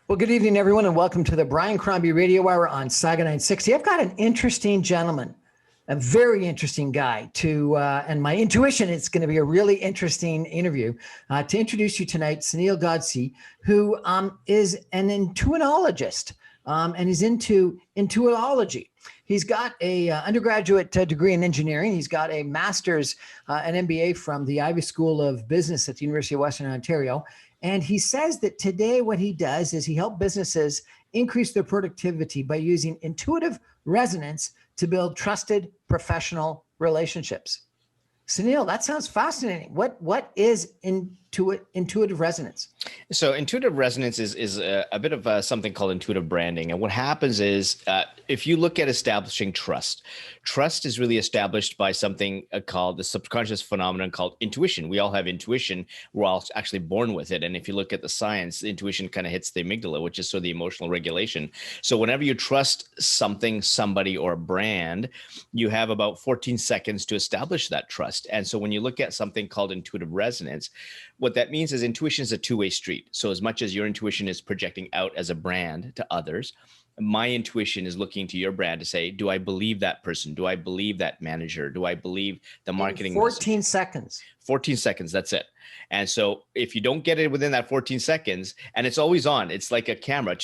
Well, good evening, everyone, and welcome to the Brian Crombie Radio Hour on Saga 960. I've got an interesting gentleman, a very interesting guy and my intuition, it's going to be a really interesting interview to introduce you tonight, Sunil Godse, who is an intuinologist and he's into intuitology. He's got a undergraduate degree in engineering. He's got a master's, an MBA from the Ivy School of Business at the University of Western Ontario. And he says that today what he does is he helps businesses increase their productivity by using intuitive resonance to build trusted professional relationships. Sunil, that sounds fascinating. What is intuitive resonance? So intuitive resonance is a bit of something called intuitive branding. And what happens is if you look at establishing trust is really established by something called the subconscious phenomenon called intuition. We all have intuition. We're all actually born with it. And if you look at the science, intuition kind of hits the amygdala, which is sort of the emotional regulation. So whenever you trust something, somebody, or a brand, you have about 14 seconds to establish that trust. And so when you look at something called intuitive resonance, what that means is intuition is a two-way street. So as much as your intuition is projecting out as a brand to others, my intuition is looking to your brand to say, do I believe that person? Do I believe that manager? Do I believe the marketing? 14 message? seconds. 14 seconds, that's it. And so if you don't get it within that 14 seconds, and it's always on, it's like a camera,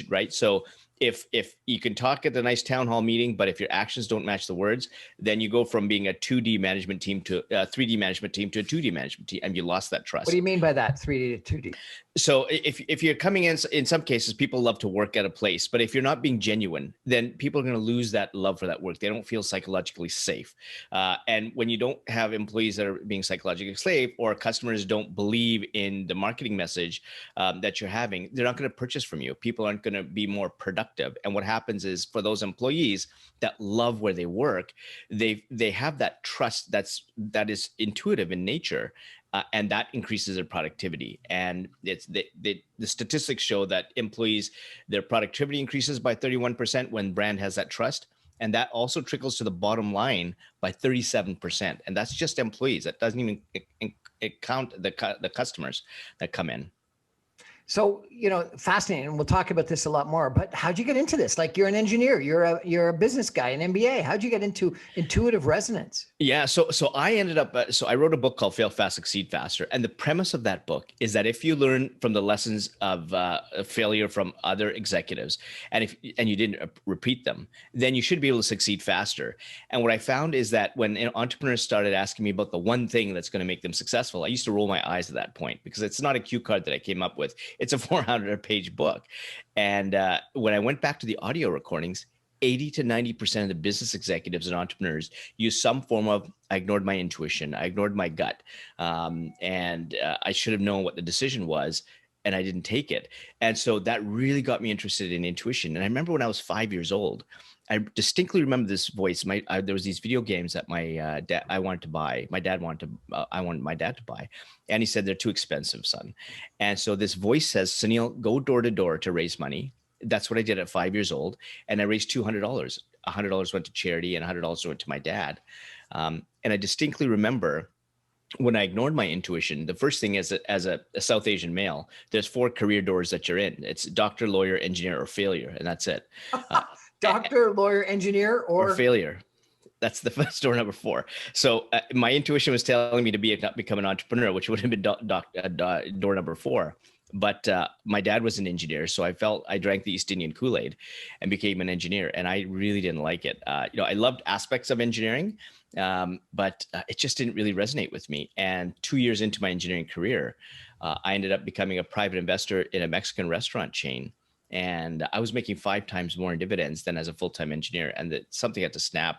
right? So if you can talk at the nice town hall meeting, but if your actions don't match the words, then you go from being a 2D management team to a 3D management team to a 2D management team, and you lost that trust. What do you mean by that, 3D to 2D? So if you're coming in some cases, people love to work at a place, but if you're not being genuine, then people are going to lose that love for that work. They don't feel psychologically safe. And when you don't have employees that are being psychologically safe, or customers don't believe in the marketing message that you're having, they're not going to purchase from you. People aren't going to be more productive. And what happens is for those employees that love where they work, they have that trust that is intuitive in nature. And that increases their productivity. And it's the statistics show that employees, their productivity increases by 31% when brand has that trust. And that also trickles to the bottom line by 37%. And that's just employees. That doesn't even count the customers that come in. So, fascinating. And we'll talk about this a lot more, but how'd you get into this? Like, you're an engineer, you're a business guy, an MBA. How'd you get into intuitive resonance? Yeah. So I ended up, I wrote a book called Fail Fast, Succeed Faster. And the premise of that book is that if you learn from the lessons of failure from other executives, and you didn't repeat them, then you should be able to succeed faster. And what I found is that when entrepreneurs started asking me about the one thing that's going to make them successful, I used to roll my eyes at that point, because it's not a cue card that I came up with. It's a 400-page book. And when I went back to the audio recordings, 80 to 90% of the business executives and entrepreneurs use some form of, I ignored my intuition, I ignored my gut, and I should have known what the decision was, and I didn't take it. And so that really got me interested in intuition. And I remember when I was 5 years old, I distinctly remember this voice. There was these video games that my dad, I wanted to buy. I wanted my dad to buy, and he said, they're too expensive, son. And so this voice says, Sunil, go door to door to raise money. That's what I did at 5 years old, and I raised $200. $100 went to charity, and $100 went to my dad. And I distinctly remember when I ignored my intuition, the first thing is that as a South Asian male, there's 4 career doors that you're in. It's doctor, lawyer, engineer, or failure, and that's it. Doctor, lawyer, engineer, or failure. That's the first door, number 4. So my intuition was telling me to become an entrepreneur, which would have been door number 4. But my dad was an engineer, so I drank the East Indian Kool-Aid and became an engineer, and I really didn't like it. I loved aspects of engineering, but it just didn't really resonate with me. And 2 years into my engineering career, I ended up becoming a private investor in a Mexican restaurant chain. And I was making 5 times more in dividends than as a full-time engineer. And something had to snap.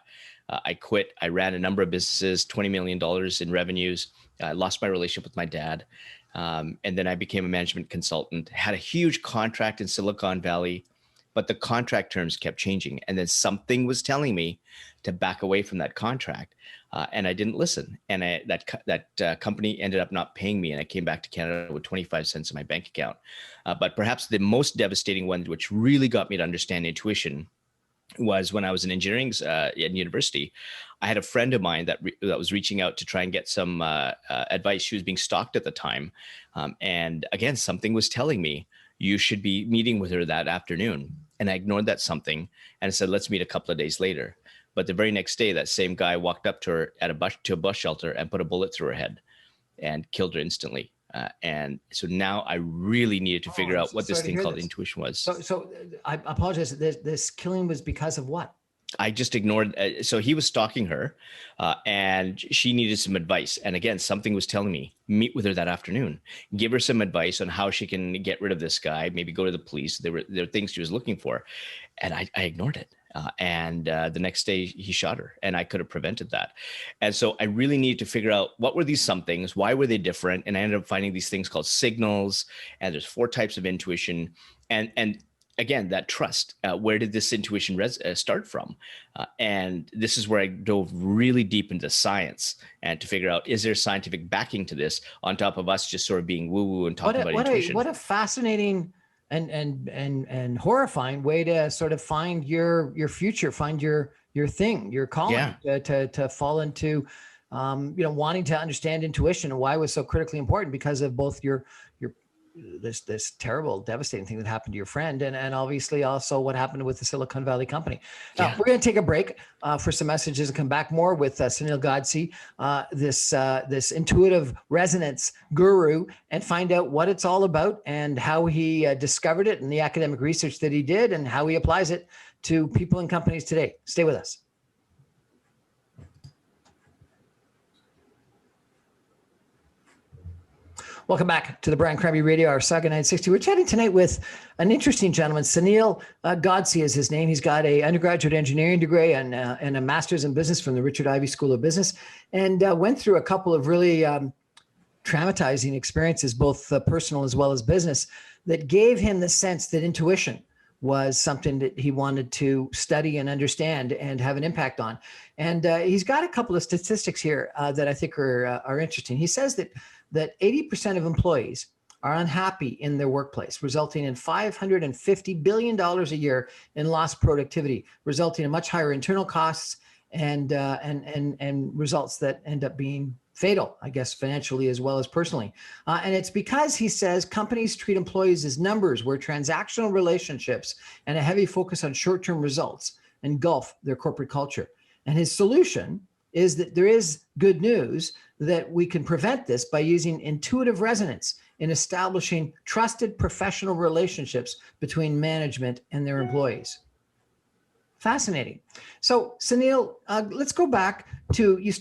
I quit. I ran a number of businesses, $20 million in revenues. I lost my relationship with my dad. And then I became a management consultant, had a huge contract in Silicon Valley, but the contract terms kept changing. And then something was telling me to back away from that contract. And I didn't listen. And that company ended up not paying me. And I came back to Canada with 25 cents in my bank account. But perhaps the most devastating one, which really got me to understand intuition, was when I was in engineering in university. I had a friend of mine that was reaching out to try and get some advice. She was being stalked at the time. And again, something was telling me, you should be meeting with her that afternoon. And I ignored that something and said, let's meet a couple of days later. But the very next day, that same guy walked up to her at a bus shelter and put a bullet through her head and killed her instantly. And so now I really needed to figure out what this thing called intuition was. So I apologize. This killing was because of what? I just ignored. So he was stalking her, and she needed some advice. And again, something was telling me, meet with her that afternoon, give her some advice on how she can get rid of this guy, maybe go to the police. There were things she was looking for, and I ignored it. And the next day he shot her, and I could have prevented that. And so I really needed to figure out what were these some things, why were they different? And I ended up finding these things called signals, and there's 4 types of intuition. And again, that trust, where did this intuition start from? And this is where I dove really deep into science and to figure out, is there scientific backing to this on top of us just sort of being woo-woo and talking about intuition? What a fascinating and horrifying way to sort of find your future, find your thing, your calling, to fall into, wanting to understand intuition and why it was so critically important because of both your this terrible, devastating thing that happened to your friend, and obviously also what happened with the Silicon Valley company. We're going to take a break for some messages and come back more with Sunil Godse, this intuitive resonance guru, and find out what it's all about and how he discovered it and the academic research that he did and how he applies it to people and companies today. Stay with us. Welcome back to the Brian Crombie Radio Hour, Saga 960. We're chatting tonight with an interesting gentleman. Sunil Godse is his name. He's got an undergraduate engineering degree and a master's in business from the Richard Ivey School of Business, and went through a couple of really traumatizing experiences, both personal as well as business, that gave him the sense that intuition was something that he wanted to study and understand and have an impact on. And he's got a couple of statistics here that I think are interesting. He says that 80% of employees are unhappy in their workplace, resulting in $550 billion a year in lost productivity, resulting in much higher internal costs and results that end up being fatal, I guess, financially as well as personally. And it's because, he says, companies treat employees as numbers, where transactional relationships and a heavy focus on short-term results engulf their corporate culture. And his solution is that there is good news that we can prevent this by using intuitive resonance in establishing trusted professional relationships between management and their employees. Fascinating. So Sunil, let's go back to, you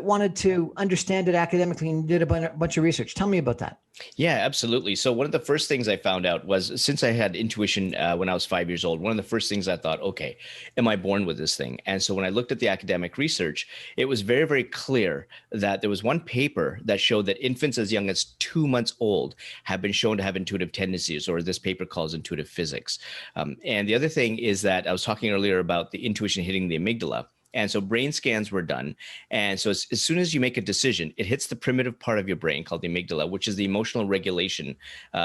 wanted to understand it academically and did a bunch of research. Tell me about that. Yeah, absolutely. So one of the first things I found out was, since I had intuition when I was 5 years old, one of the first things I thought, okay, am I born with this thing? And so when I looked at the academic research, it was very, very clear that there was one paper that showed that infants as young as 2 months old have been shown to have intuitive tendencies, or this paper calls intuitive physics. And the other thing is that I was talking earlier about the intuition hitting the amygdala. And so brain scans were done. And so as soon as you make a decision, it hits the primitive part of your brain called the amygdala, which is the emotional regulation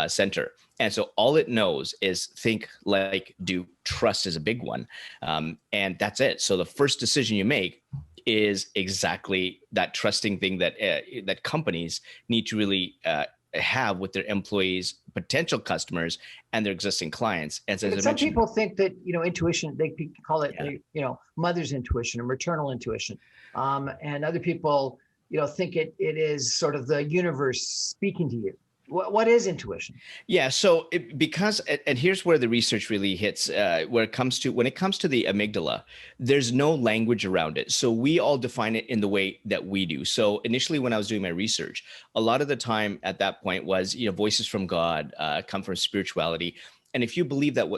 center. And so all it knows is think, like, do. Trust is a big one. And that's it. So the first decision you make is exactly that trusting thing that that companies need to really have with their employees, potential customers, and their existing clients. And so some people think that, intuition, they call it, mother's intuition or maternal intuition. And other people, think it is sort of the universe speaking to you. What is intuition? Yeah, so and here's where the research really hits, when it comes to the amygdala, there's no language around it. So we all define it in the way that we do. So initially, when I was doing my research, a lot of the time at that point was, voices from God, come from spirituality. And if you believe that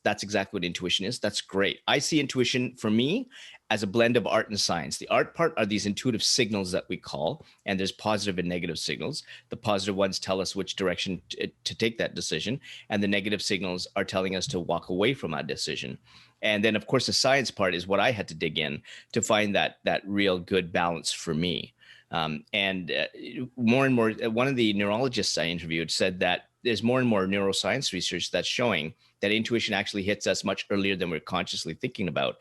that's exactly what intuition is, that's great. I see intuition, for me, as a blend of art and science. The art part are these intuitive signals that we call, and there's positive and negative signals. The positive ones tell us which direction to take that decision, and the negative signals are telling us to walk away from that decision. And then, of course, the science part is what I had to dig in to find that real good balance for me. And more and more, one of the neurologists I interviewed said that there's more and more neuroscience research that's showing that intuition actually hits us much earlier than we're consciously thinking about.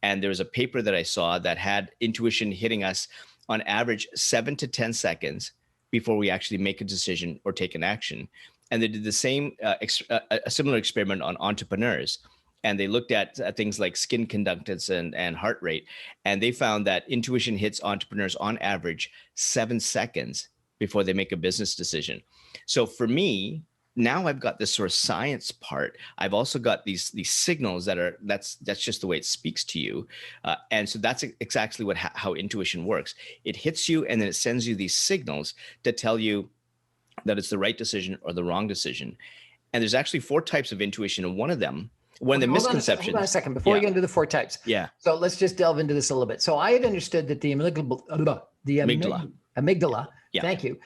And there was a paper that I saw that had intuition hitting us on average 7 to 10 seconds before we actually make a decision or take an action. And they did the same, a similar experiment on entrepreneurs. And they looked at things like skin conductance and heart rate. And they found that intuition hits entrepreneurs on average 7 seconds before they make a business decision. So for me, now I've got this sort of science part. I've also got these signals that's just the way it speaks to you. And so that's exactly how intuition works. It hits you and then it sends you these signals to tell you that it's the right decision or the wrong decision. And there's actually 4 types of intuition. And one of the misconceptions. Hold on a second before we get into the 4 types. Yeah. So let's just delve into this a little bit. So I had understood that the amygdala, Yeah. thank you,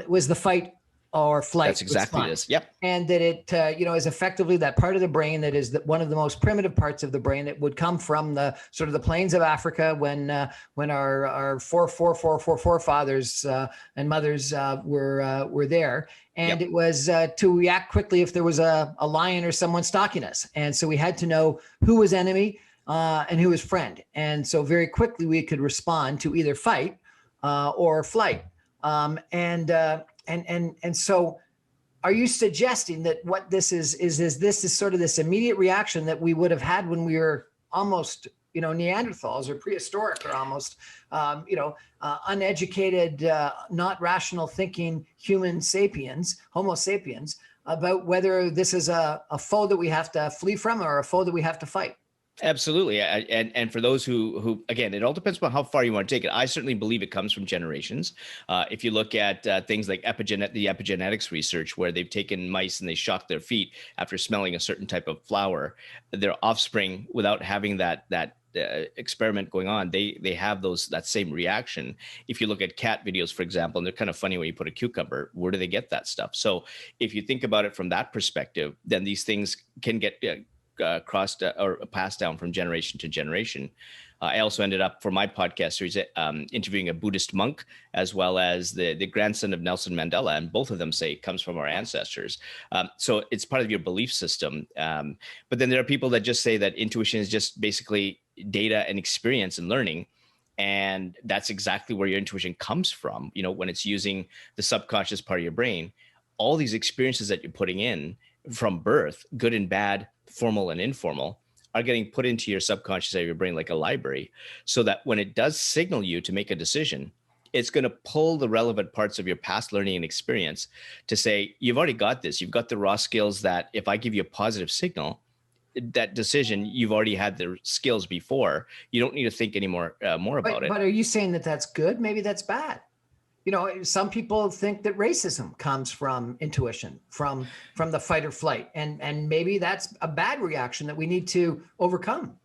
was the fight or flight. That's exactly this. Yep. And that it, is effectively that part of the brain that is one of the most primitive parts of the brain that would come from the sort of the plains of Africa when our forefathers and mothers were there. And Yep. it was to react quickly if there was a lion or someone stalking us. And so we had to know who was enemy and who was friend. And so very quickly we could respond to either fight or flight. And so are you suggesting that what this is this is sort of this immediate reaction that we would have had when we were almost, Neanderthals or prehistoric or almost, uneducated, not rational thinking human sapiens, Homo sapiens, about whether this is a foe that we have to flee from or a foe that we have to fight? Absolutely. And for those who, again, it all depends on how far you want to take it. I certainly believe it comes from generations. If you look at things like the epigenetics research, where they've taken mice and they shocked their feet after smelling a certain type of flower, their offspring, without having that experiment going on, they have that same reaction. If you look at cat videos, for example, and they're kind of funny when you put a cucumber, where do they get that stuff? So if you think about it from that perspective, then these things can get crossed or passed down from generation to generation. I also ended up, for my podcast series, interviewing a Buddhist monk as well as the grandson of Nelson Mandela, and both of them say it comes from our ancestors. So it's part of your belief system. But then there are people that just say that intuition is just basically data and experience and learning. And that's exactly where your intuition comes from. When it's using the subconscious part of your brain, all these experiences that you're putting in from birth, good and bad, formal and informal, are getting put into your subconscious side of your brain like a library, so that when it does signal you to make a decision, it's going to pull the relevant parts of your past learning and experience to say, you've already got this. You've got the raw skills that if I give you a positive signal, that decision, you've already had the skills before. You don't need to think anymore more about it. But are you saying that that's good? Maybe that's bad. Some people think that racism comes from intuition, from the fight or flight, and maybe that's a bad reaction that we need to overcome.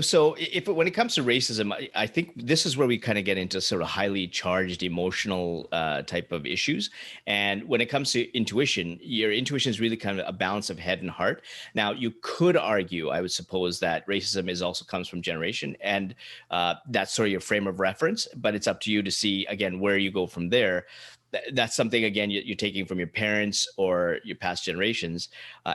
So when it comes to racism, I think this is where we kind of get into sort of highly charged emotional type of issues. And when it comes to intuition, your intuition is really kind of a balance of head and heart. Now, you could argue, I would suppose, that racism also comes from generation, and that's sort of your frame of reference, but it's up to you to see, again, where you go from there. That's something, again, you're taking from your parents or your past generations.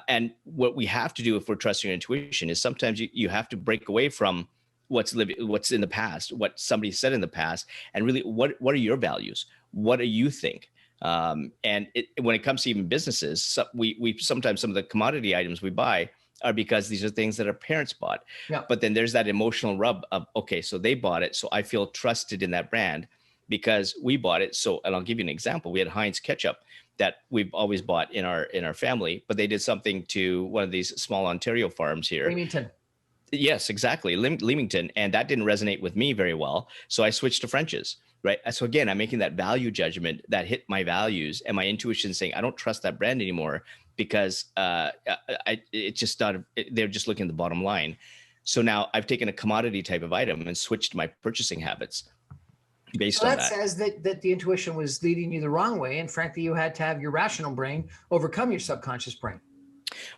And what we have to do if we're trusting your intuition is sometimes you have to break away from what's in the past, what somebody said in the past, and really what are your values? What do you think? And when it comes to even businesses, we sometimes some of the commodity items we buy are because these are things that our parents bought. Yeah. But then there's that emotional rub of, okay, so they bought it, so I feel trusted in that brand because we bought it. So, and I'll give you an example. We had Heinz ketchup that we've always bought in our family, but they did something to one of these small Ontario farms here. Leamington. Yes, exactly. Leamington. And that didn't resonate with me very well. So I switched to French's, right? So again, I'm making that value judgment that hit my values and my intuition saying, I don't trust that brand anymore because it's just not, they're just looking at the bottom line. So now I've taken a commodity type of item and switched my purchasing habits. Based on that says that the intuition was leading you the wrong way, and frankly, you had to have your rational brain overcome your subconscious brain.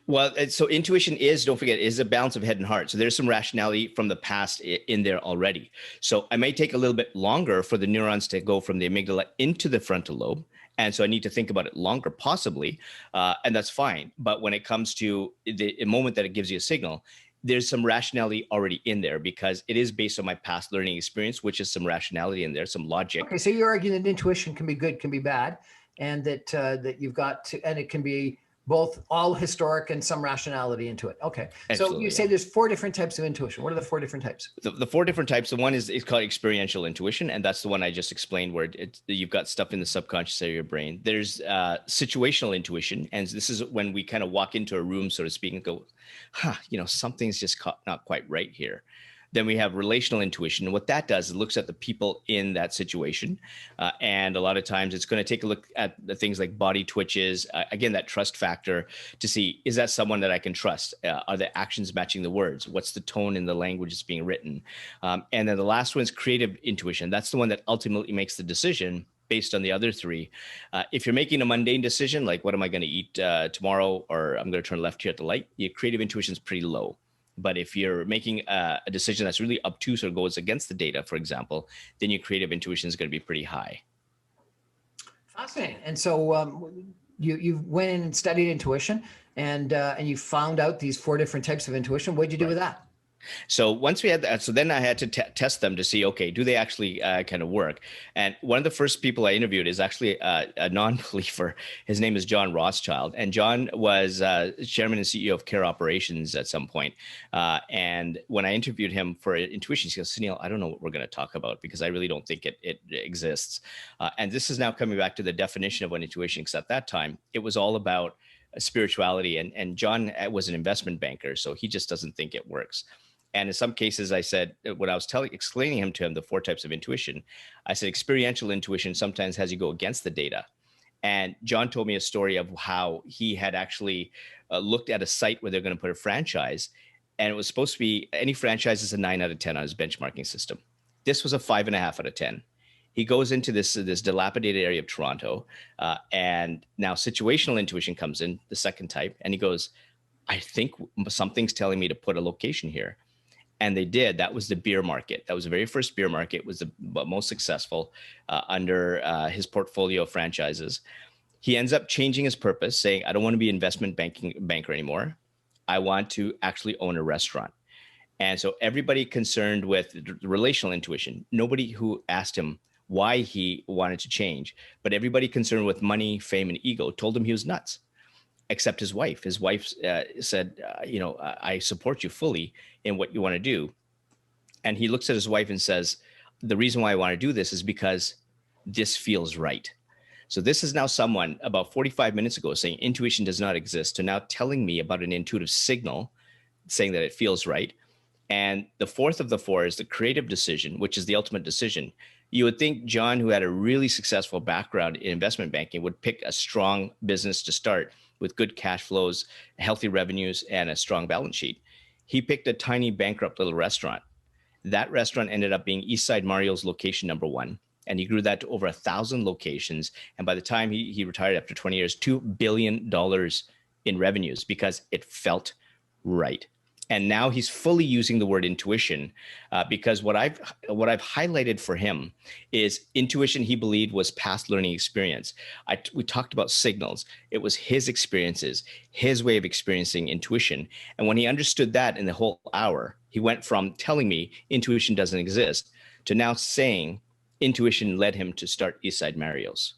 Well, so intuition don't forget, is a balance of head and heart. So there's some rationality from the past in there already. So I may take a little bit longer for the neurons to go from the amygdala into the frontal lobe. And so I need to think about it longer, possibly, and that's fine. But when it comes to the moment that it gives you a signal, there's some rationality already in there because it is based on my past learning experience, which is some rationality in there, some logic. Okay, so you're arguing that intuition can be good, can be bad. and that you've got to, and it can be both all historic and some rationality into it. Okay. So you say there's 4 different types of intuition. What are the 4 different types? The 4 different types. The one is called experiential intuition. And that's the one I just explained, where you've got stuff in the subconscious area of your brain. There's situational intuition. And this is when we kind of walk into a room, so to speak, and go, something's just not quite right here. Then we have relational intuition. And what that does is it looks at the people in that situation. And a lot of times it's going to take a look at the things like body twitches, again, that trust factor, to see, is that someone that I can trust? Are the actions matching the words? What's the tone in the language that's being written? And then the last one is creative intuition. That's the one that ultimately makes the decision based on the other 3. If you're making a mundane decision, like what am I going to eat tomorrow, or I'm going to turn left here at the light, your creative intuition is pretty low. But if you're making a decision that's really obtuse or goes against the data, for example, then your creative intuition is going to be pretty high. Fascinating. And so you went in and studied intuition, and you found out these 4 different types of intuition. What did you do with that? So once we had that, so then I had to test them to see, okay, do they actually kind of work? And one of the first people I interviewed is actually a non-believer. His name is John Rothschild. And John was chairman and CEO of Care Operations at some point. And when I interviewed him for intuition, he goes, Sunil, I don't know what we're going to talk about, because I really don't think it exists. And this is now coming back to the definition of what intuition, because at that time, it was all about spirituality. And John was an investment banker, so he just doesn't think it works. And in some cases, I said, when I was explaining to him the 4 types of intuition, I said, experiential intuition sometimes has you go against the data. And John told me a story of how he had actually looked at a site where they're going to put a franchise. And it was supposed to be, any franchise is a 9 out of 10 on his benchmarking system. This was a 5.5 out of 10. He goes into this dilapidated area of Toronto. And now situational intuition comes in, the second type. And he goes, I think something's telling me to put a location here. And they did. That was the beer market. That was the very first beer market. It was the most successful under his portfolio of franchises. He ends up changing his purpose, saying, I don't want to be an investment banker anymore. I want to actually own a restaurant. And so everybody concerned with the relational intuition, nobody who asked him why he wanted to change, but everybody concerned with money, fame, and ego told him he was nuts. Except his wife. His wife said, I support you fully in what you want to do. And he looks at his wife and says, the reason why I want to do this is because this feels right. So this is now someone about 45 minutes ago saying intuition does not exist, to now telling me about an intuitive signal saying that it feels right. And the 4th of the 4 is the creative decision, which is the ultimate decision. You would think John, who had a really successful background in investment banking, would pick a strong business to start with good cash flows, healthy revenues, and a strong balance sheet. He picked a tiny bankrupt little restaurant. That restaurant ended up being Eastside Mario's location number 1. And he grew that to over 1,000 locations. And by the time he retired after 20 years, $2 billion in revenues, because it felt right. And now he's fully using the word intuition because what I've highlighted for him is intuition. He believed was past learning experience. We talked about signals. It was his experiences, his way of experiencing intuition. And when he understood that in the whole hour, he went from telling me intuition doesn't exist to now saying intuition led him to start Eastside Mario's.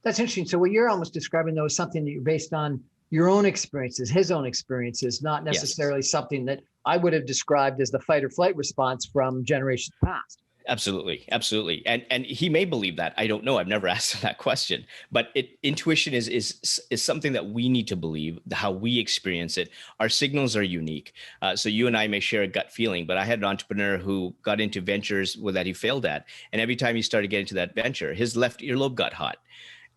That's interesting. So what you're almost describing, though, is something that you're based on your own experiences, his own experiences, not necessarily something that I would have described as the fight or flight response from generations past. Absolutely. Absolutely. And he may believe that. I don't know. I've never asked him that question, but intuition is something that we need to believe, how we experience it. Our signals are unique. So you and I may share a gut feeling, but I had an entrepreneur who got into ventures that he failed at. And every time he started getting to that venture, his left earlobe got hot.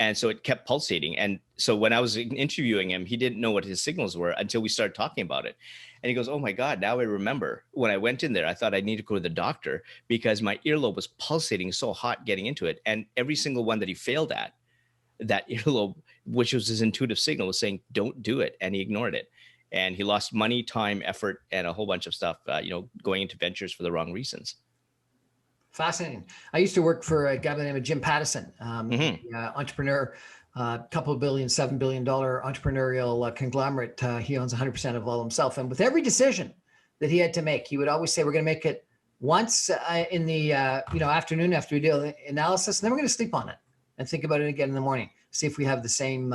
And so it kept pulsating. And so when I was interviewing him, he didn't know what his signals were until we started talking about it. And he goes, oh my God, now I remember when I went in there, I thought I needed to go to the doctor because my earlobe was pulsating so hot getting into it. And every single one that he failed at, that earlobe, which was his intuitive signal, was saying, don't do it. And he ignored it. And he lost money, time, effort, and a whole bunch of stuff, going into ventures for the wrong reasons. Fascinating. I used to work for a guy by the name of Jim Pattison, entrepreneur, couple of billion, $7 billion entrepreneurial conglomerate. He owns 100% of all himself. And with every decision that he had to make, he would always say, we're going to make it once in the afternoon after we do the analysis, and then we're going to sleep on it and think about it again in the morning. see if we have the same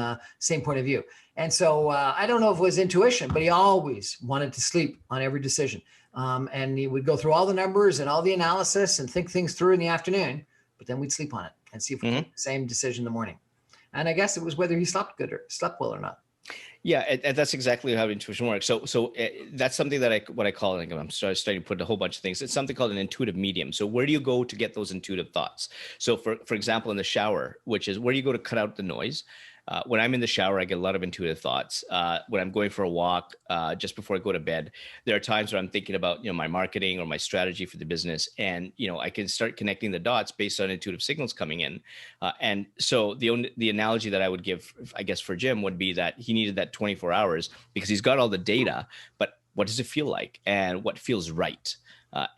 point of view. And so I don't know if it was intuition, but he always wanted to sleep on every decision. And he would go through all the numbers and all the analysis and think things through in the afternoon, but then we'd sleep on it and see if we make the same decision in the morning. And I guess it was whether he slept good or slept well or not. Yeah, and that's exactly how intuition works. So that's something that what I call, like, I'm starting to put a whole bunch of things. It's something called an intuitive medium. So where do you go to get those intuitive thoughts? So for example, in the shower, which is where do you go to cut out the noise? When I'm in the shower, I get a lot of intuitive thoughts. When I'm going for a walk, just before I go to bed, there are times where I'm thinking about, my marketing or my strategy for the business. And, I can start connecting the dots based on intuitive signals coming in. And so the analogy that I would give, I guess, for Jim would be that he needed that 24 hours because he's got all the data, but what does it feel like and what feels right?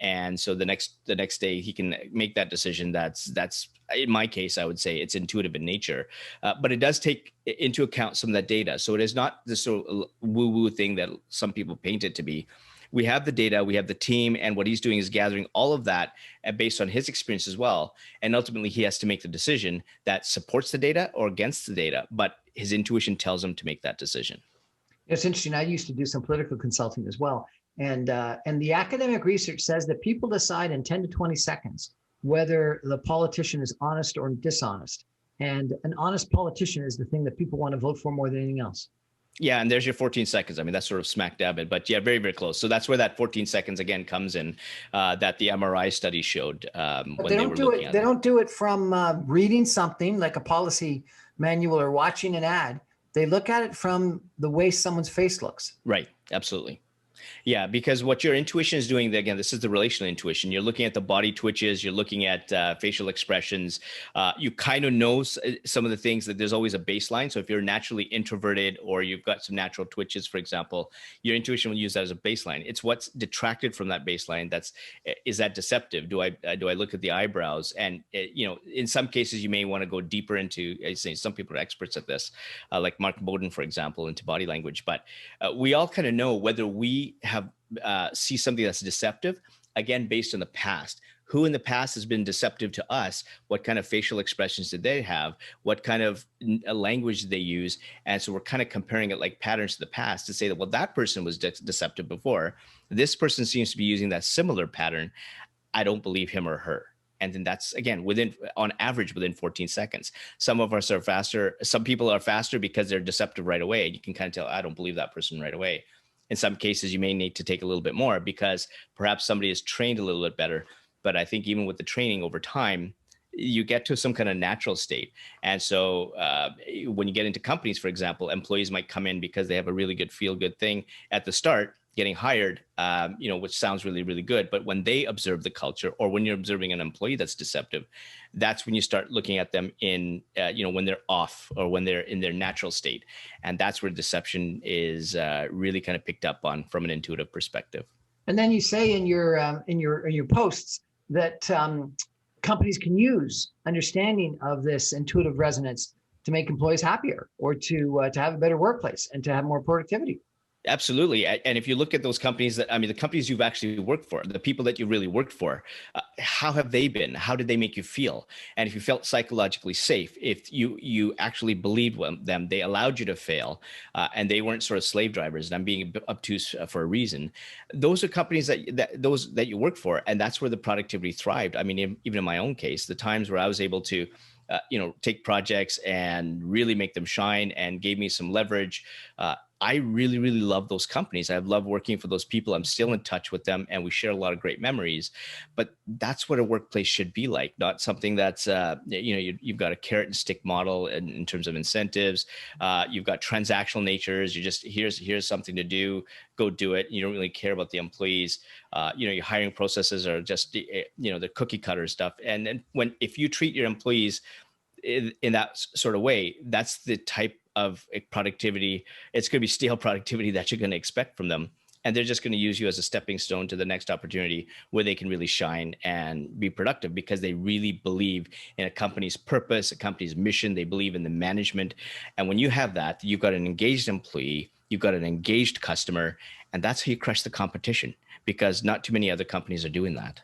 And so the next day he can make that decision. That's in my case, I would say it's intuitive in nature, but it does take into account some of that data. So it is not this sort of woo-woo thing that some people paint it to be. We have the data, we have the team, and what he's doing is gathering all of that based on his experience as well. And ultimately, he has to make the decision that supports the data or against the data, but his intuition tells him to make that decision. It's interesting. I used to do some political consulting as well. And the academic research says that people decide in 10 to 20 seconds whether the politician is honest or dishonest. And an honest politician is the thing that people want to vote for more than anything else. Yeah, and there's your 14 seconds. I mean, that's sort of smack dab it, but yeah, very, very close. So that's where that 14 seconds again comes in, that the MRI study showed when they were looking at it. They don't do it from reading something like a policy manual or watching an ad. They look at it from the way someone's face looks. Right, absolutely. Yeah, because what your intuition is doing, again, this is the relational intuition. You're looking at the body twitches, you're looking at facial expressions. You kind of know some of the things that there's always a baseline. So if you're naturally introverted or you've got some natural twitches, for example, your intuition will use that as a baseline. It's what's detracted from that baseline. Is that deceptive? Do I look at the eyebrows? And in some cases, you may want to go deeper into. I say some people are experts at this, like Mark Bowden, for example, into body language. But we all kind of know whether we have see something that's deceptive, again, based on the past. Who in the past has been deceptive to us? What kind of facial expressions did they have? What kind of language did they use? And so we're kind of comparing it like patterns to the past to say that, well, that person was deceptive before. This person seems to be using that similar pattern. I don't believe him or her. And then that's, again, on average, within 14 seconds. Some of us are faster. Some people are faster because they're deceptive right away. And you can kind of tell, I don't believe that person right away. In some cases, you may need to take a little bit more because perhaps somebody is trained a little bit better. But I think even with the training over time, you get to some kind of natural state. And so when you get into companies, for example, employees might come in because they have a really good feel-good thing at the start, getting hired, which sounds really, really good. But when they observe the culture, or when you're observing an employee that's deceptive, that's when you start looking at them in, when they're off or when they're in their natural state. And that's where deception is really kind of picked up on from an intuitive perspective. And then you say in your posts that companies can use understanding of this intuitive resonance to make employees happier, or to have a better workplace and to have more productivity. Absolutely. And if you look at those companies the companies you've actually worked for, the people that you really worked for, how have they been? How did they make you feel? And if you felt psychologically safe, if you actually believed them, they allowed you to fail, and they weren't sort of slave drivers, and I'm being a bit obtuse for a reason. Those are companies that you work for, and that's where the productivity thrived. I mean, even in my own case, the times where I was able to take projects and really make them shine and gave me some leverage. I really, really love those companies. I've loved working for those people. I'm still in touch with them, and we share a lot of great memories. But that's what a workplace should be like, not something that's, you've got a carrot and stick model in terms of incentives. You've got transactional natures. You just, here's something to do, go do it. You don't really care about the employees. Your hiring processes are just, the cookie cutter stuff. And then if you treat your employees in that sort of way, that's the type of productivity. It's going to be stale productivity that you're going to expect from them. And they're just going to use you as a stepping stone to the next opportunity where they can really shine and be productive, because they really believe in a company's purpose, a company's mission. They believe in the management. And when you have that, you've got an engaged employee, you've got an engaged customer, and that's how you crush the competition, because not too many other companies are doing that.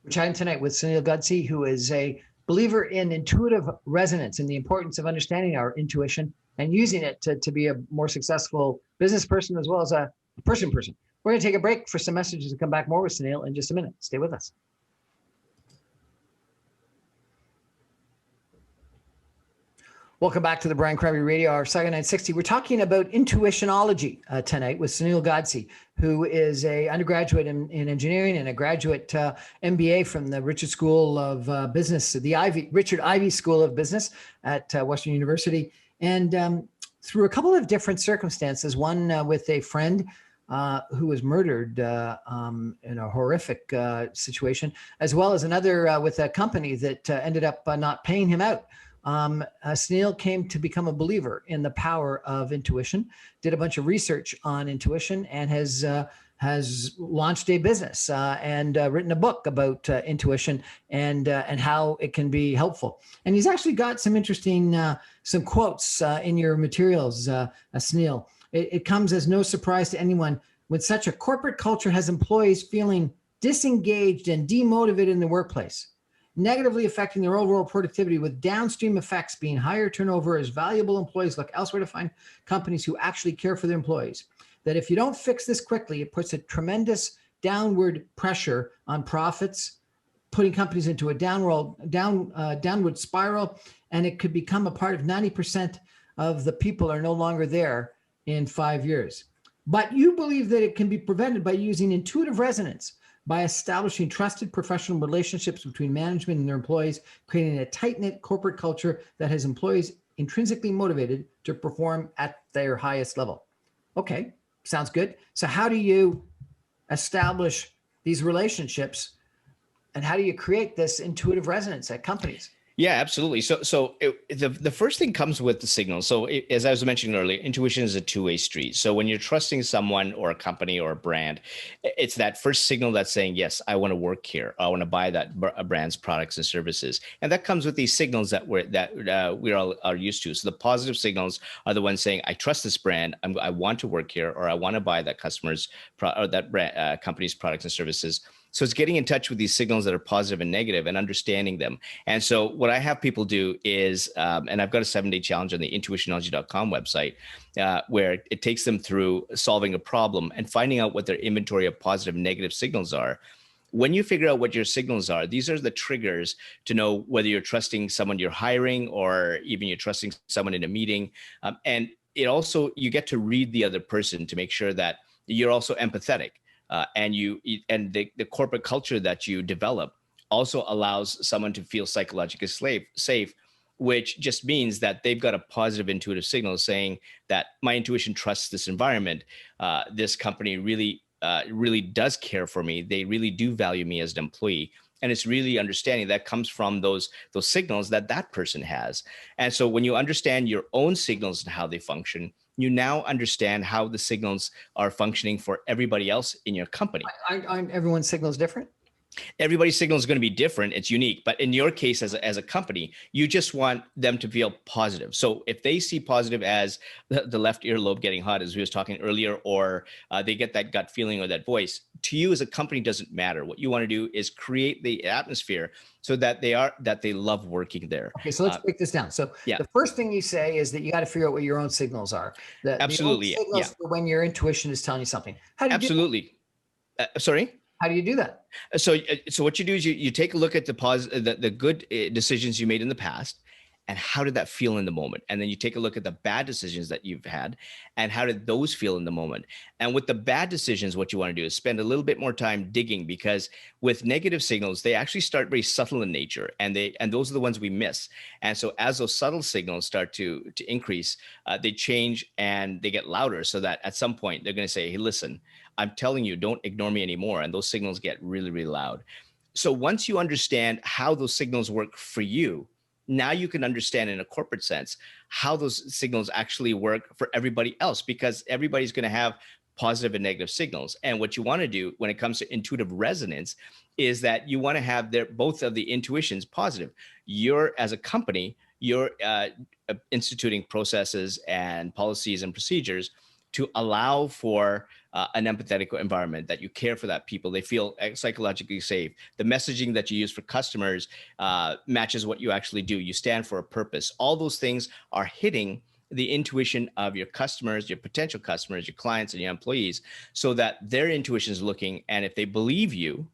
We're chatting tonight with Sunil Godse, who is a believer in intuitive resonance and the importance of understanding our intuition and using it to be a more successful business person as well as a person. We're going to take a break for some messages and come back more with Sunil in just a minute. Stay with us. Welcome back to the Brian Crombie Radio Hour, Saga 960. We're talking about intuitionology tonight with Sunil Godse, who is a undergraduate in engineering and a graduate MBA from the Richard School of Business, the Richard Ivey School of Business at Western University. And through a couple of different circumstances, one with a friend who was murdered in a horrific situation, as well as another with a company that ended up not paying him out. Sunil came to become a believer in the power of intuition, did a bunch of research on intuition, and has launched a business and written a book about intuition and how it can be helpful. And he's actually got some interesting some quotes in your materials, Sunil. It comes as no surprise to anyone when such a corporate culture has employees feeling disengaged and demotivated in the workplace, negatively affecting their overall productivity, with downstream effects being higher turnover as valuable employees look elsewhere to find companies who actually care for their employees. That if you don't fix this quickly, it puts a tremendous downward pressure on profits, putting companies into a downward spiral, and it could become a part of 90% of the people are no longer there in 5 years. But you believe that it can be prevented by using intuitive resonance, by establishing trusted professional relationships between management and their employees, creating a tight-knit corporate culture that has employees intrinsically motivated to perform at their highest level. Okay, sounds good. So how do you establish these relationships, and how do you create this intuitive resonance at companies? Yeah, absolutely. So the first thing comes with the signal. So as I was mentioning earlier, intuition is a two-way street. So when you're trusting someone or a company or a brand, it's that first signal that's saying, yes, I want to work here. I want to buy that brand's products and services. And that comes with these signals that we all are used to. So the positive signals are the ones saying, I trust this brand. I want to work here, or I want to buy that company's products and services. So it's getting in touch with these signals that are positive and negative and understanding them. And so what I have people do is, and I've got a 7-day challenge on the intuitionology.com website, where it takes them through solving a problem and finding out what their inventory of positive and negative signals are. When you figure out what your signals are, these are the triggers to know whether you're trusting someone you're hiring, or even you're trusting someone in a meeting. And it also, you get to read the other person to make sure that you're also empathetic. And the corporate culture that you develop also allows someone to feel psychologically safe, which just means that they've got a positive intuitive signal saying that my intuition trusts this environment. This company really does care for me. They really do value me as an employee. And it's really understanding that comes from those signals that person has. And so when you understand your own signals and how they function, you now understand how the signals are functioning for everybody else in your company. Aren't everyone's signals different? Everybody's signal is going to be different. It's unique. But in your case, as a company, you just want them to feel positive. So if they see positive as the left earlobe getting hot, as we was talking earlier, or they get that gut feeling or that voice, to you as a company doesn't matter. What you want to do is create the atmosphere so that they love working there. Okay, so let's break this down. So the first thing you say is that you got to figure out what your own signals are. Absolutely. The own signals for when your intuition is telling you something. How do you Absolutely. Sorry? How do you do that? So what you do is you take a look at the good decisions you made in the past, and how did that feel in the moment? And then you take a look at the bad decisions that you've had, and how did those feel in the moment? And with the bad decisions, what you want to do is spend a little bit more time digging, because with negative signals, they actually start very subtle in nature, and those are the ones we miss. And so as those subtle signals start to increase, they change and they get louder, so that at some point they're going to say, hey, listen, I'm telling you, don't ignore me anymore. And those signals get really, really loud. So once you understand how those signals work for you, now you can understand in a corporate sense how those signals actually work for everybody else, because everybody's going to have positive and negative signals. And what you want to do when it comes to intuitive resonance is that you want to have both of the intuitions positive. As a company, you're instituting processes and policies and procedures to allow for an empathetic environment, that you care for that people, they feel psychologically safe. The messaging that you use for customers matches what you actually do. You stand for a purpose. All those things are hitting the intuition of your customers, your potential customers, your clients, and your employees, so that their intuition is looking, and if they believe you,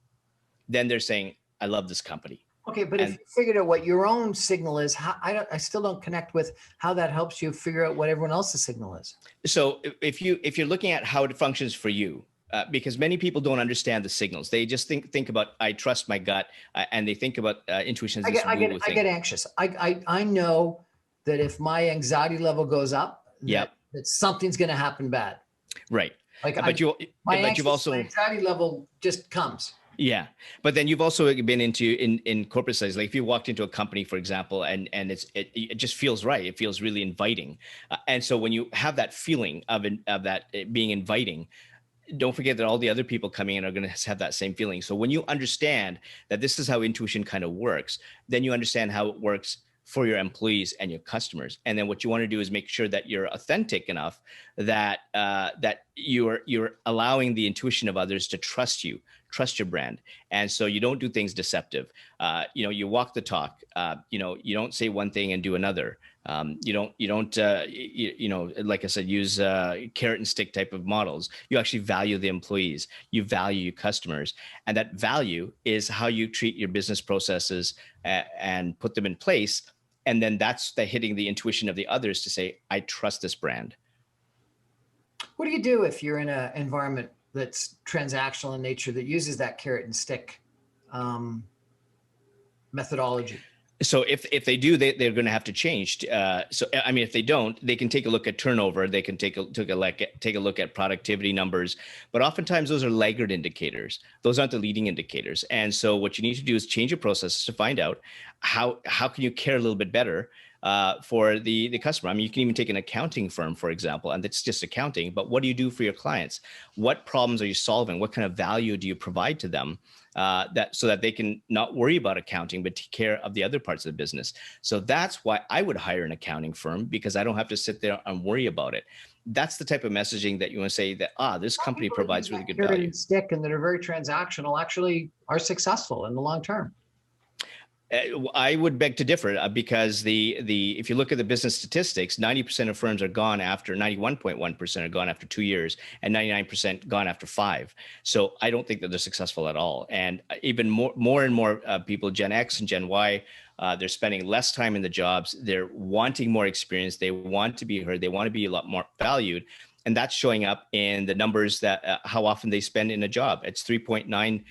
then they're saying, I love this company. Okay, but if And you figured out what your own signal is, I still don't connect with how that helps you figure out what everyone else's signal is. so if you're looking at how it functions for you, because many people don't understand the signals, they just think about, I trust my gut, and they think about intuition as this woo-woo I get thing. anxious. I know that if my anxiety level goes up, Yep. that something's going to happen bad. Right. Like My anxiety level just comes. Yeah, but then you've also been in corporate studies. Like if you walked into a company, for example, and it just feels right. It feels really inviting, and so when you have that feeling of that being inviting, don't forget that all the other people coming in are going to have that same feeling. So when you understand that this is how intuition kind of works, then you understand how it works for your employees and your customers. And then what you want to do is make sure that you're authentic enough that that you're allowing the intuition of others to trust you, trust your brand. And so you don't do things deceptive. You walk the talk. You don't say one thing and do another. You don't like I said, use carrot and stick type of models. You actually value the employees. You value your customers, and that value is how you treat your business processes and put them in place. And then that's hitting the intuition of the others to say, I trust this brand. What do you do if you're in an environment that's transactional in nature, that uses that carrot and stick methodology? So if they do, they're going to have to change. So I mean, if they don't, they can take a look at turnover. They can take a look at productivity numbers. But oftentimes those are laggard indicators. Those aren't the leading indicators. And so what you need to do is change your processes to find out how can you care a little bit better for the customer. I mean, you can even take an accounting firm, for example, and it's just accounting. But what do you do for your clients? What problems are you solving? What kind of value do you provide to them? So that they can not worry about accounting, but take care of the other parts of the business. So that's why I would hire an accounting firm, because I don't have to sit there and worry about it. That's the type of messaging that you want to say that, this company provides really good value. And stick and that are very transactional actually are successful in the long term. I would beg to differ, because if you look at the business statistics, 90% of firms are gone after 91.1% are gone after 2 years, and 99% gone after 5. So I don't think that they're successful at all. And even more and more people, Gen X and Gen Y, they're spending less time in the jobs. They're wanting more experience. They want to be heard. They want to be a lot more valued. And that's showing up in the numbers that how often they spend in a job. It's 3.9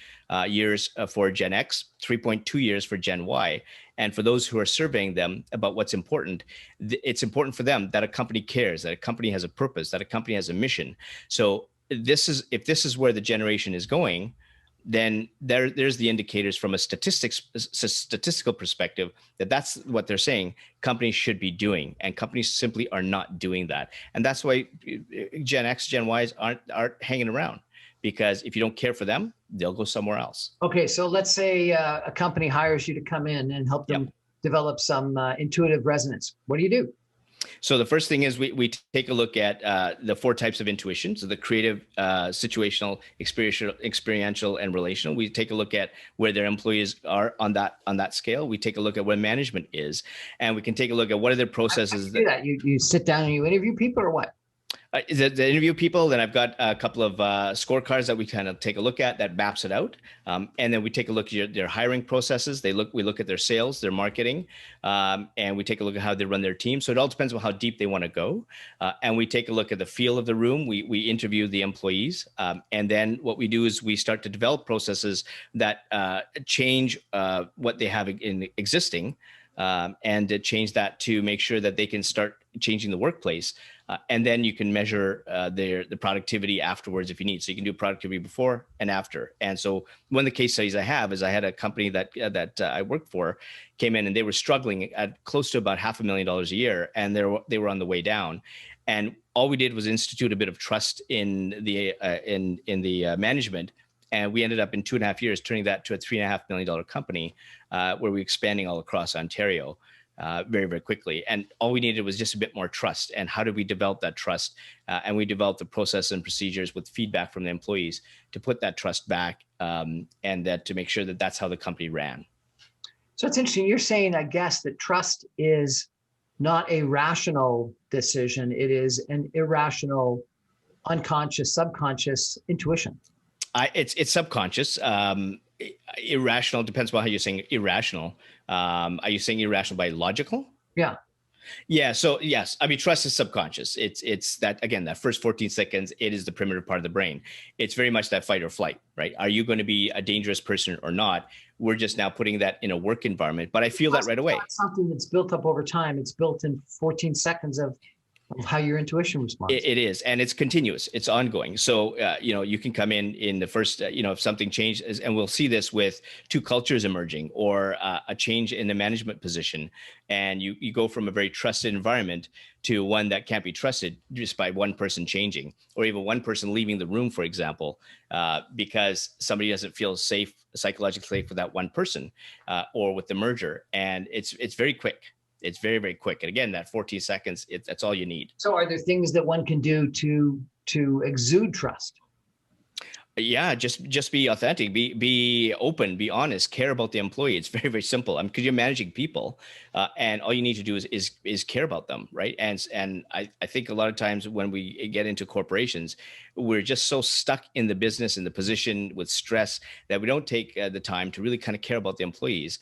years for Gen X, 3.2 years for Gen Y. And for those who are surveying them about what's important, it's important for them that a company cares, that a company has a purpose, that a company has a mission. So if this is where the generation is going, then there's the indicators from a statistical perspective that's what they're saying companies should be doing, and companies simply are not doing that. And that's why Gen X, Gen Ys aren't hanging around, because if you don't care for them, they'll go somewhere else. Okay, so let's say a company hires you to come in and help them develop some intuitive resonance. What do you do? So the first thing is we take a look at the 4 types of intuition. So the creative, situational, experiential, and relational. We take a look at where their employees are on that scale. We take a look at where management is, and we can take a look at what are their processes. You sit down and you interview people, or what? The interview people, then I've got a couple of scorecards that we kind of take a look at that maps it out. And then we take a look at their hiring processes. We look at their sales, their marketing, and we take a look at how they run their team. So it all depends on how deep they want to go. And we take a look at the feel of the room. We interview the employees. And then what we do is we start to develop processes that change what they have in existing, and to change that to make sure that they can start changing the workplace. And then you can measure the productivity afterwards if you need. So you can do productivity before and after. And so one of the case studies I have is I had a company that I worked for came in, and they were struggling at close to about $500,000 a year, and they were on the way down. And all we did was institute a bit of trust in the management. And we ended up in 2.5 years turning that to a $3.5 million company, where we're expanding all across Ontario. very, very quickly. And all we needed was just a bit more trust. And how did we develop that trust? And we developed the process and procedures with feedback from the employees to put that trust back, and that to make sure that that's how the company ran. So it's interesting. You're saying, I guess, that trust is not a rational decision. It is an irrational, unconscious, subconscious intuition. It's subconscious. Irrational depends on how you're saying irrational. Are you saying irrational by logical? Yeah. Yeah. So yes, I mean, trust is subconscious. It's that, again, that first 14 seconds, it is the primitive part of the brain. It's very much that fight or flight, right? Are you going to be a dangerous person or not? We're just now putting that in a work environment, but I feel that right away. It's not something that's built up over time. It's built in 14 seconds of how your intuition responds. It is, and it's continuous. It's ongoing. So, you can come in the first, if something changes, and we'll see this with two cultures emerging or a change in the management position, and you go from a very trusted environment to one that can't be trusted just by one person changing, or even one person leaving the room, for example, because somebody doesn't feel safe, psychologically safe with that one person, or with the merger. And it's very quick. It's very, very quick. And again, that 14 seconds, that's all you need. So are there things that one can do to exude trust? Yeah, just be authentic, be open, be honest, care about the employee. It's very, very simple. I mean, because you're managing people, and all you need to do is care about them, right? And I think a lot of times when we get into corporations, we're just so stuck in the business and the position with stress that we don't take the time to really kind of care about the employees,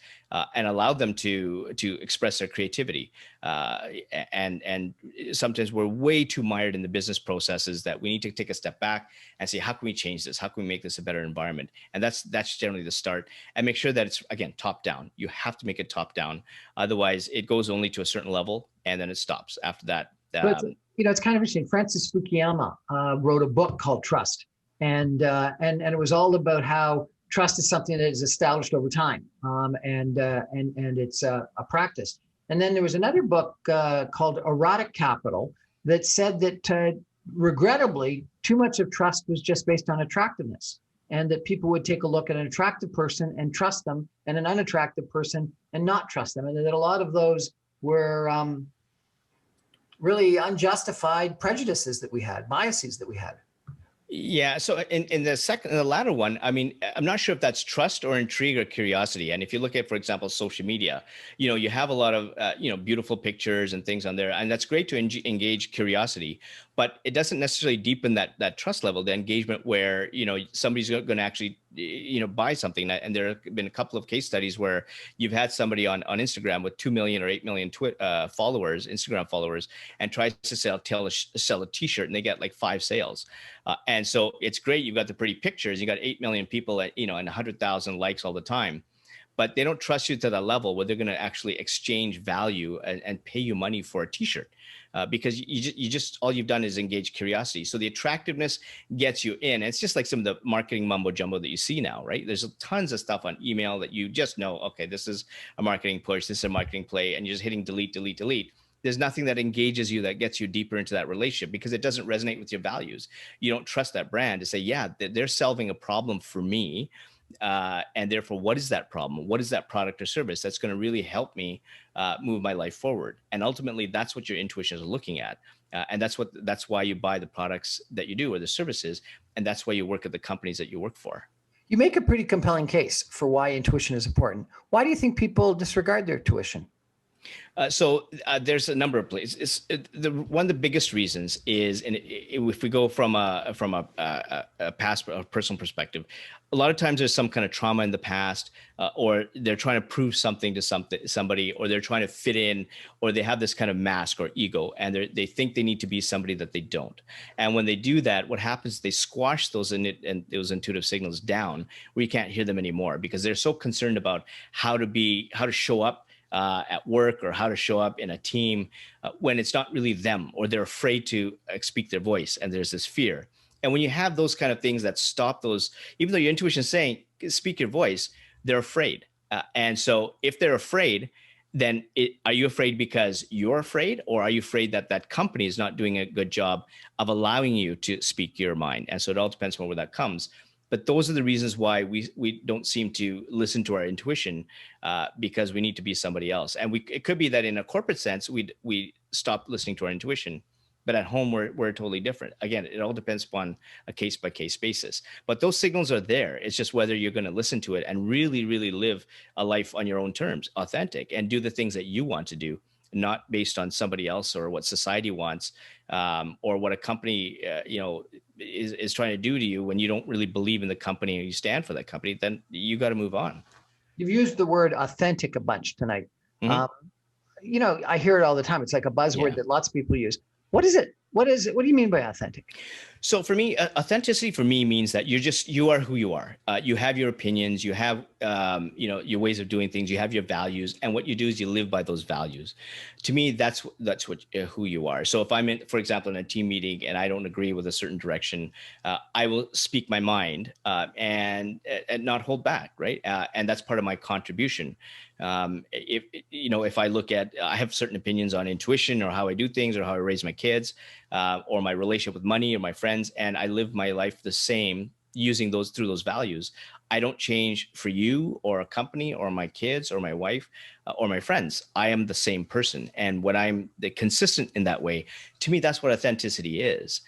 and allow them to express their creativity. And sometimes we're way too mired in the business processes that we need to take a step back and say, how can we change this? How can we make this a better environment? And that's generally the start. And make sure that it's, again, top down. You have to make it top down. Otherwise, it goes only to a certain level and then it stops after that. But, it's kind of interesting. Francis Fukuyama wrote a book called Trust. And it was all about how trust is something that is established over time, and it's a practice. And then there was another book called Erotic Capital that said that regrettably, too much of trust was just based on attractiveness, and that people would take a look at an attractive person and trust them, and an unattractive person and not trust them, and that a lot of those were really unjustified prejudices that we had, biases that we had. Yeah. So in the latter one, I mean, I'm not sure if that's trust or intrigue or curiosity. And if you look at, for example, social media, you have a lot of, beautiful pictures and things on there, and that's great to engage curiosity, but it doesn't necessarily deepen that trust level, the engagement where, somebody's going to actually, buy something. And there have been a couple of case studies where you've had somebody on Instagram with 2 million or 8 million followers, Instagram followers, and tries to sell a t-shirt, and they get like 5 sales. And so it's great. You've got the pretty pictures. You got 8 million people and 100,000 likes all the time, but they don't trust you to that level where they're going to actually exchange value and pay you money for a t-shirt, because you just all you've done is engage curiosity. So the attractiveness gets you in. And it's just like some of the marketing mumbo jumbo that you see now, right? There's tons of stuff on email that you just know, okay, this is a marketing push, this is a marketing play, and you're just hitting delete, delete, delete. There's nothing that engages you, that gets you deeper into that relationship, because it doesn't resonate with your values. You don't trust that brand to say, yeah, they're solving a problem for me. And therefore, what is that problem? What is that product or service that's going to really help me move my life forward? And ultimately, that's what your intuition is looking at. And that's why you buy the products that you do, or the services. And that's why you work at the companies that you work for. You make a pretty compelling case for why intuition is important. Why do you think people disregard their intuition? So there's a number of places. One of the biggest reasons is, and if we go from a past or personal perspective, a lot of times there's some kind of trauma in the past, or they're trying to prove something to somebody, or they're trying to fit in, or they have this kind of mask or ego, and they think they need to be somebody that they don't. And when they do that, what happens is they squash those intuitive signals down, where you can't hear them anymore, because they're so concerned about how to show up at work, or how to show up in a team, when it's not really them, or they're afraid to speak their voice, and there's this fear. And when you have those kind of things that stop those, even though your intuition is saying speak your voice, they're afraid. And so if they're afraid, then are you afraid because you're afraid, or are you afraid that that company is not doing a good job of allowing you to speak your mind? And so it all depends on where that comes. But those are the reasons why we don't seem to listen to our intuition, because we need to be somebody else. And it could be that in a corporate sense, we stop listening to our intuition, but at home we're totally different. Again, it all depends upon a case by case basis. But those signals are there. It's just whether you're going to listen to it and really, really live a life on your own terms, authentic, and do the things that you want to do, not based on somebody else or what society wants, or what a company is trying to do to you. When you don't really believe in the company or you stand for that company, then you got to move on. You've used the word authentic a bunch tonight. Mm-hmm. I hear it all the time. It's like a buzzword that lots of people use. What is it? What is it? What do you mean by authentic? So for me, authenticity for me means that you are who you are. You have your opinions, you have your ways of doing things, you have your values, and what you do is you live by those values. To me, that's what who you are. So if I'm in, for example, in a team meeting and I don't agree with a certain direction, I will speak my mind and not hold back, right? And that's part of my contribution. If I look at, I have certain opinions on intuition or how I do things or how I raise my kids, or my relationship with money or my friends, and I live my life the same using through those values. I don't change for you or a company or my kids or my wife or my friends. I am the same person. And when I'm consistent in that way, to me, that's what authenticity is.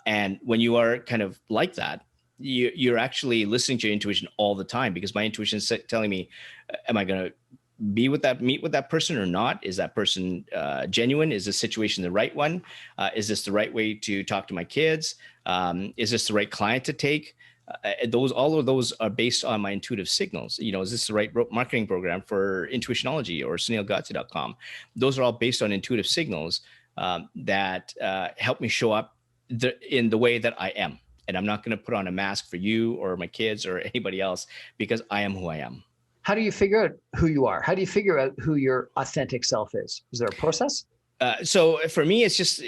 And when you are kind of like that, you're actually listening to your intuition all the time, because my intuition is telling me, am I going to meet with that person or not? Is that person genuine? Is this situation the right one? Is this the right way to talk to my kids? Is this the right client to take? All of those are based on my intuitive signals. Is this the right marketing program for Intuitionology or sunilgodse.com? Those are all based on intuitive signals that help me show up in the way that I am. And I'm not going to put on a mask for you or my kids or anybody else, because I am who I am. How do you figure out who you are? How do you figure out who your authentic self is? Is there a process? So for me, it's just,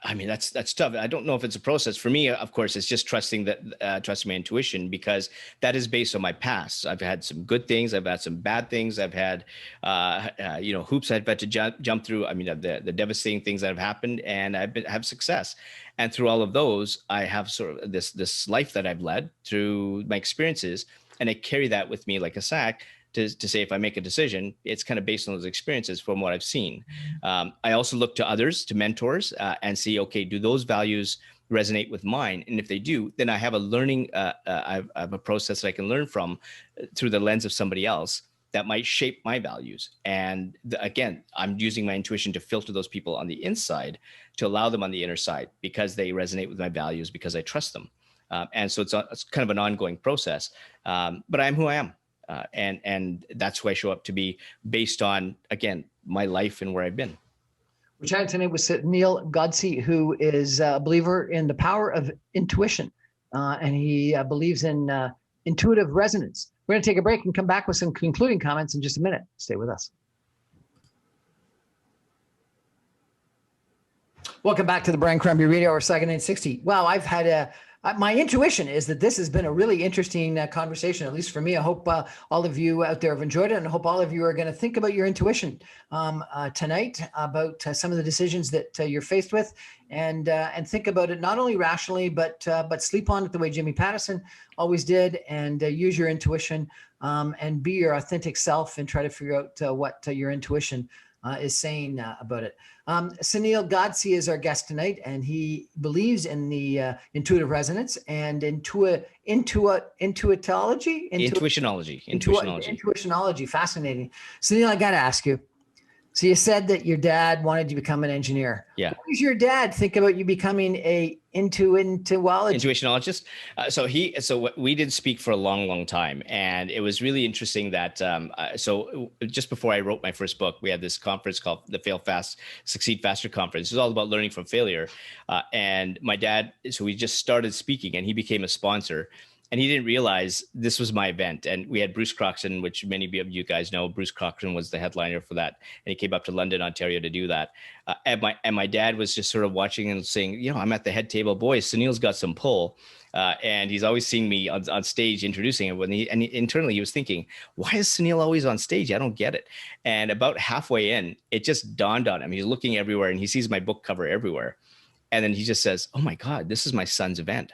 I mean, that's tough. I don't know if it's a process. For me, of course, it's just trusting my intuition, because that is based on my past. I've had some good things. I've had some bad things. I've had, hoops I've had to jump through. I mean, the devastating things that have happened, and have success. And through all of those, I have sort of this life that I've led through my experiences, and I carry that with me like a sack. To say, if I make a decision, it's kind of based on those experiences from what I've seen. I also look to others, to mentors, and see, okay, do those values resonate with mine? And if they do, then I have a learning, I have a process that I can learn from through the lens of somebody else that might shape my values. And again, I'm using my intuition to filter those people on the inside, to allow them on the inner side, because they resonate with my values, because I trust them. And so it's kind of an ongoing process, but I'm who I am. And that's who I show up to be, based on, again, my life and where I've been. We're chatting tonight with Sunil Godse, who is a believer in the power of intuition, and he believes in intuitive resonance. We're going to take a break and come back with some concluding comments in just a minute. Stay with us. Welcome back to the Brian Crombie Radio Hour, Saga 960. Wow, I've had my intuition is that this has been a really interesting conversation, at least for me. I hope all of you out there have enjoyed it, and I hope all of you are going to think about your intuition tonight, about some of the decisions that you're faced with, and think about it not only rationally, but sleep on it the way Jimmy Pattison always did, and use your intuition and be your authentic self, and try to figure out what your intuition is saying about it. Sunil Godse is our guest tonight, and he believes in the intuitive resonance and intuitionology. Fascinating. Sunil, I got to ask you. So you said that your dad wanted you to become an engineer. Yeah. What does your dad think about you becoming a intuitionologist? So we did speak for a long, long time, and it was really interesting that. So just before I wrote my first book, we had this conference called the Fail Fast, Succeed Faster conference. It was all about learning from failure, and my dad. So we just started speaking, and he became a sponsor. And he didn't realize this was my event. And we had Bruce Croxton, which many of you guys know. Bruce Croxton was the headliner for that. And he came up to London, Ontario to do that. And my dad was just sort of watching and saying, I'm at the head table. Boy, Sunil's got some pull. And he's always seeing me on stage introducing him. Internally, he was thinking, why is Sunil always on stage? I don't get it. And about halfway in, it just dawned on him. He's looking everywhere, and he sees my book cover everywhere. And then he just says, oh, my God, this is my son's event.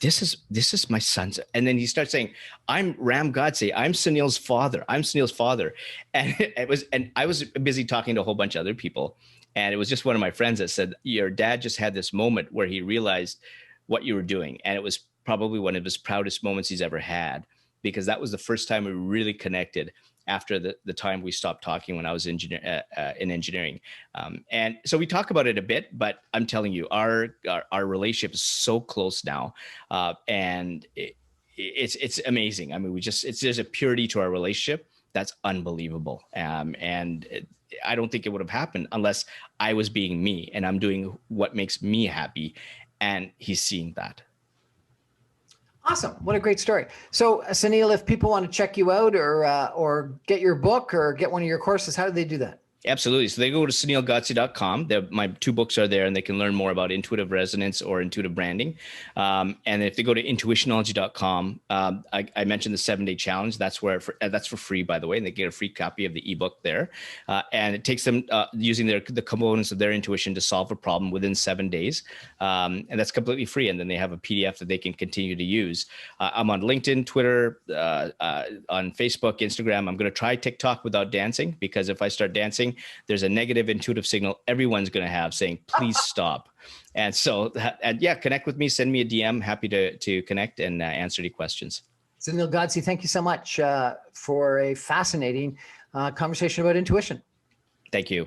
this is my son's. And then he starts saying, I'm Ram Godse. I'm Sunil's father. I'm Sunil's father. And I was busy talking to a whole bunch of other people. And it was just one of my friends that said, your dad just had this moment where he realized what you were doing. And it was probably one of his proudest moments he's ever had, because that was the first time we really connected after the time we stopped talking when I was in engineering. And so we talk about it a bit, but I'm telling you, our relationship is so close now. And it's amazing. I mean, there's a purity to our relationship that's unbelievable. I don't think it would have happened unless I was being me and I'm doing what makes me happy. And he's seeing that. Awesome. What a great story. So Sunil, if people want to check you out or get your book or get one of your courses, how do they do that? Absolutely. So they go to sunilgodse.com. My 2 books are there, and they can learn more about intuitive resonance or intuitive branding. And if they go to intuitionology.com, I mentioned the 7-day challenge. That's for free, by the way, and they get a free copy of the ebook there. And it takes them using the components of their intuition to solve a problem within 7 days. And that's completely free. And then they have a PDF that they can continue to use. I'm on LinkedIn, Twitter, on Facebook, Instagram. I'm going to try TikTok without dancing, because if I start dancing, there's a negative intuitive signal everyone's going to have saying, please stop. And so, connect with me, send me a DM. Happy to connect and answer any questions. Sunil Godse, thank you so much for a fascinating conversation about intuition. Thank you.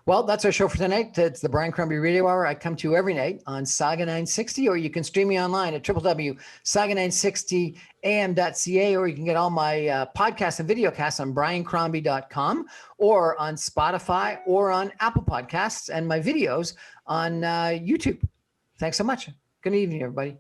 Well, that's our show for tonight. It's the Brian Crombie Radio Hour. I come to you every night on Saga 960, or you can stream me online at www.saga960am.ca, or you can get all my podcasts and videocasts on briancrombie.com, or on Spotify, or on Apple Podcasts, and my videos on YouTube. Thanks so much. Good evening, everybody.